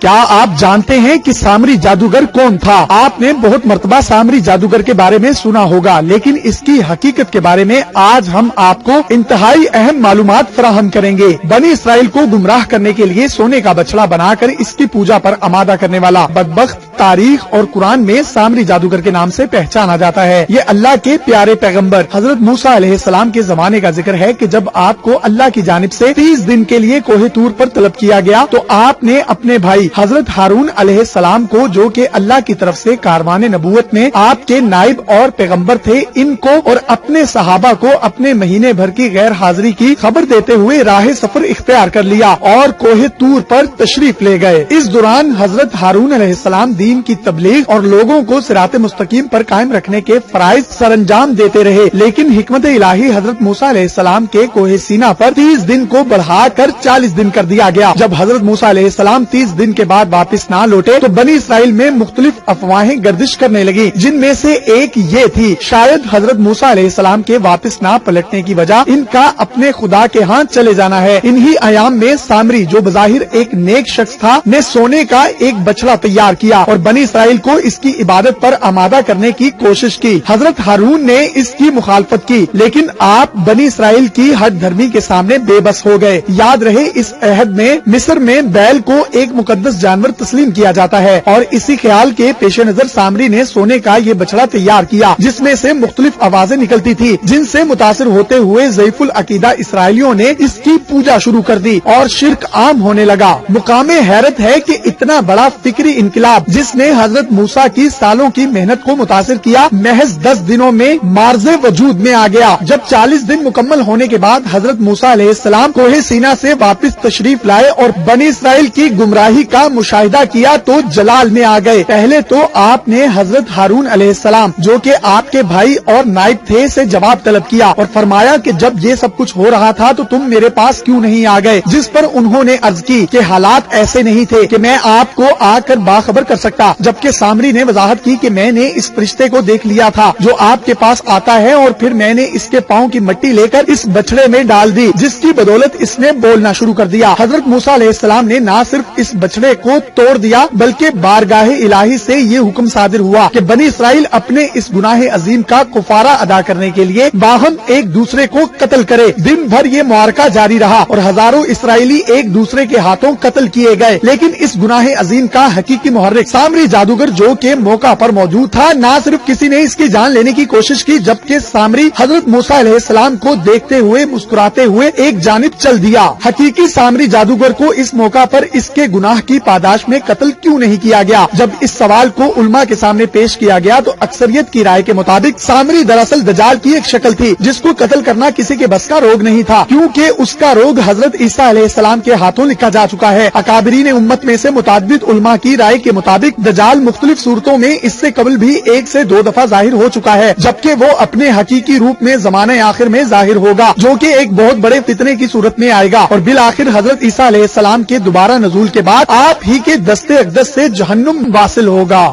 کیا آپ جانتے ہیں کہ سامری جادوگر کون تھا؟ آپ نے بہت مرتبہ سامری جادوگر کے بارے میں سنا ہوگا، لیکن اس کی حقیقت کے بارے میں آج ہم آپ کو انتہائی اہم معلومات فراہم کریں گے۔ بنی اسرائیل کو گمراہ کرنے کے لیے سونے کا بچڑا بنا کر اس کی پوجا پر آمادہ کرنے والا بدبخت تاریخ اور قرآن میں سامری جادوگر کے نام سے پہچانا جاتا ہے۔ یہ اللہ کے پیارے پیغمبر حضرت موسیٰ علیہ السلام کے زمانے کا ذکر ہے کہ جب آپ کو اللہ کی جانب سے 30 دن کے لیے کوہ طور پر طلب کیا گیا تو آپ نے اپنے بھائی حضرت ہارون علیہ السلام کو، جو کہ اللہ کی طرف سے کاروان نبوت میں آپ کے نائب اور پیغمبر تھے، ان کو اور اپنے صحابہ کو اپنے مہینے بھر کی غیر حاضری کی خبر دیتے ہوئے راہ سفر اختیار کر لیا اور کوہ طور پر تشریف لے گئے۔ اس دوران حضرت ہارون علیہ السلام دین کی تبلیغ اور لوگوں کو صراط مستقیم پر قائم رکھنے کے فرائض سر انجام دیتے رہے، لیکن حکمت الہی حضرت موسیٰ علیہ السلام کے کوہ سینا پر 30 دن کو بڑھا کر 40 دن کر دیا گیا۔ جب حضرت موسیٰ علیہ السلام 30 دن کے بعد واپس نہ لوٹے تو بنی اسرائیل میں مختلف افواہیں گردش کرنے لگی، جن میں سے ایک یہ تھی شاید حضرت موسیٰ علیہ السلام کے واپس نہ پلٹنے کی وجہ ان کا اپنے خدا کے ہاں چلے جانا ہے۔ انہی ایام میں سامری، جو بظاہر ایک نیک شخص تھا، نے سونے کا ایک بچڑا تیار کیا اور بنی اسرائیل کو اس کی عبادت پر آمادہ کرنے کی کوشش کی۔ حضرت ہارون نے اس کی مخالفت کی، لیکن آپ بنی اسرائیل کی ہٹ دھرمی کے سامنے بے بس ہو گئے۔ یاد رہے، اس عہد میں مصر میں بیل کو ایک مقدس جانور تسلیم کیا جاتا ہے، اور اسی خیال کے پیش نظر سامری نے سونے کا یہ بچڑا تیار کیا، جس میں سے مختلف آوازیں نکلتی تھی، جن سے متاثر ہوتے ہوئے ضعیف العقیدہ اسرائیلیوں نے اس کی پوجا شروع کر دی اور شرک عام ہونے لگا۔ مقام حیرت ہے کہ اتنا بڑا فکری انقلاب، جس نے حضرت موسیٰ کی سالوں کی محنت کو متاثر کیا، محض 10 دنوں میں مارز وجود میں آ گیا۔ جب 40 دن مکمل ہونے کے بعد حضرت موسیٰ علیہ السلام کوہ سینا سے واپس تشریف لائے اور بنی اسرائیل کی گمراہی کا مشاہدہ کیا تو جلال میں آ گئے۔ پہلے تو آپ نے حضرت ہارون علیہ السلام، جو کہ آپ کے بھائی اور نائب تھے، سے جواب طلب کیا اور فرمایا کہ جب یہ سب کچھ ہو رہا تھا تو تم میرے پاس کیوں نہیں آ گئے؟ جس پر انہوں نے عرض کی کہ حالات ایسے نہیں تھے کہ میں آپ کو آ کر باخبر کر سکتا، جبکہ سامری نے وضاحت کی کہ میں نے اس فرشتے کو دیکھ لیا تھا جو آپ کے پاس آتا ہے، اور پھر میں نے اس کے پاؤں کی مٹی لے کر اس بچڑے میں ڈال دی، جس کی بدولت اس نے بولنا شروع کر دیا۔ حضرت موسیٰ علیہ السلام نے نہ صرف اس بچڑے کو توڑ دیا، بلکہ بارگاہ الہی سے یہ حکم صادر ہوا کہ بنی اسرائیل اپنے اس گناہ عظیم کا کفارہ ادا کرنے کے لیے باہم ایک دوسرے کو قتل کرے۔ دن بھر یہ معرکہ جاری رہا اور ہزاروں اسرائیلی ایک دوسرے کے ہاتھوں قتل کیے گئے، لیکن اس گناہ عظیم کا حقیقی محرک سامری جادوگر، جو کہ موقع پر موجود تھا، نہ صرف کسی نے اس کی جان لینے کی کوشش کی، جبکہ سامری حضرت موسیٰ علیہ السلام کو دیکھتے ہوئے مسکراتے ہوئے ایک جانب چل دیا۔ حقیقی سامری جادوگر کو اس موقع پر اس کے گناہ کی پاداش میں قتل کیوں نہیں کیا گیا؟ جب اس سوال کو علماء کے سامنے پیش کیا گیا تو اکثریت کی رائے کے مطابق سامری دراصل دجال کی ایک شکل تھی، جس کو قتل کرنا کسی کے بس کا روگ نہیں تھا، کیونکہ اس کا روگ حضرت عیسیٰ علیہ السلام کے ہاتھوں لکھا جا چکا ہے۔ اکابرین امت میں سے متعدد علماء کی رائے کے مطابق دجال مختلف صورتوں میں اس سے قبل بھی 1 سے 2 دفعہ ظاہر ہو چکا ہے، جبکہ وہ اپنے حقیقی روپ میں زمانے آخر میں ظاہر ہوگا، جو کہ ایک بہت بڑے فتنے کی صورت میں آئے گا، اور بالآخر حضرت عیسیٰ علیہ السلام کے دوبارہ نزول کے بعد آپ ہی کے دستے اقدس سے جہنم واصل ہوگا۔